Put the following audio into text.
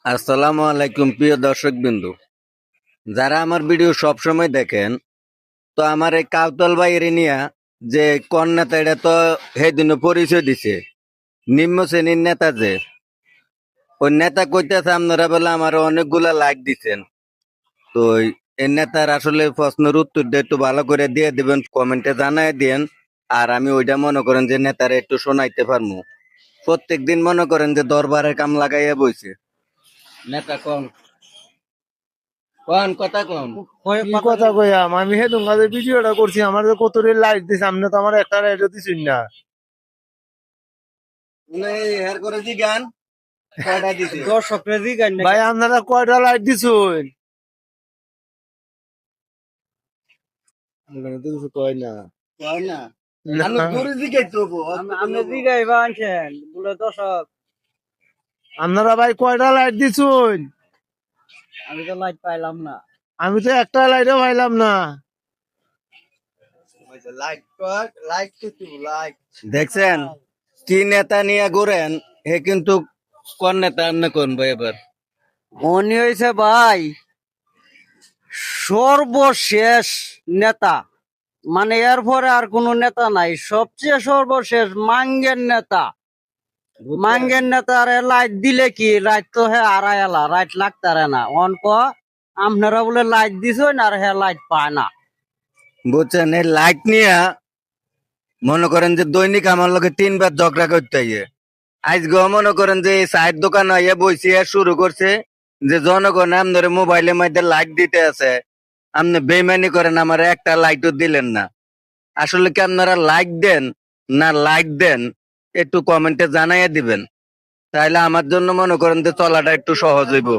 আসসালামু আলাইকুম প্রিয় দর্শক বিন্দু, যারা আমার ভিডিও সব সময় দেখেন, তো আমার এই কাউতল বাইরে নিয়া যে কোন নেতা, এটা তো সেদিনও পরিচয় দিছে নিম্ন শ্রেণীর নেতা। যে ওই নেতা কইতেছে আপনারা বলে আমার অনেকগুলা লাইক দিচ্ছেন। তো এই নেতার আসলে প্রশ্নের উত্তর দিয়ে একটু ভালো করে দিয়ে দিবেন, কমেন্টে জানাই দিয়েন। আর আমি ওইটা মনে করেন যে নেতারে একটু শোনাইতে পারবো। প্রত্যেক দিন মনে করেন যে দরবারের কাম লাগাইয়া বইছে নেতা। কোন কোন কথা কোন কি কথা কইয়াম আমি হে তোমার ভিডিওটা করছি আমার যে কত লাইট দিছে আপনি তো আমার একটা লাইটও দিছেন না। হের করে দি গান কয়টা দিছে দর্শকরা জিগান ভাই আপনারা কয়টা লাইট দিছেন? আপনারা তো কিছু কয় না। কয় না। না। আমি করে দিকে তো আমরা জিগাইবা আনছেন বলে দর্শক আপনারা ভাই কয়টা লাইট দিছেন? আমি তো লাইট পাইলাম না। আমি তো একটা লাইটও পাইলাম না। দেখছেন কি নেতা নিয়ে ঘুরেন, হে কিন্তু কোন নেতা আপনি কোন ভাই এবার? মনে হয়েছে ভাই সর্বশেষ নেতা, মানে এরপরে আর কোন নেতা নাই, সবচেয়ে সর্বশেষ মাঙ্গের নেতা। মাঙ্গের নেতারে লাইট দিলে কি লাইট তো হে আড়াই এলা লাইট লাগতারে না অনক আপনারা বলে লাইট দিছেন আর হে লাইট পায় না। বুঝছেন, এই লাইট নিয়ে মনে করেন যে দৈনিক আমার লোকে 3 বার ঝগড়া করতে আইয়ে। আজকে মনে করেন যে এই চায়ের দোকান আইয়া বইছি শুরু করছে যে জনগণ আপনার মোবাইলের মধ্যে লাইট দিতে আছে, আপনি বেইমানি করেন, আমার একটা লাইটও দিলেন না। আসলে কি আপনারা লাইক দেন না লাইক দেন, একটু কমেন্টে জানাইয়া দিবেন, তাহলে আমার জন্য মনে করেন যে চলাটা একটু সহজ হইব।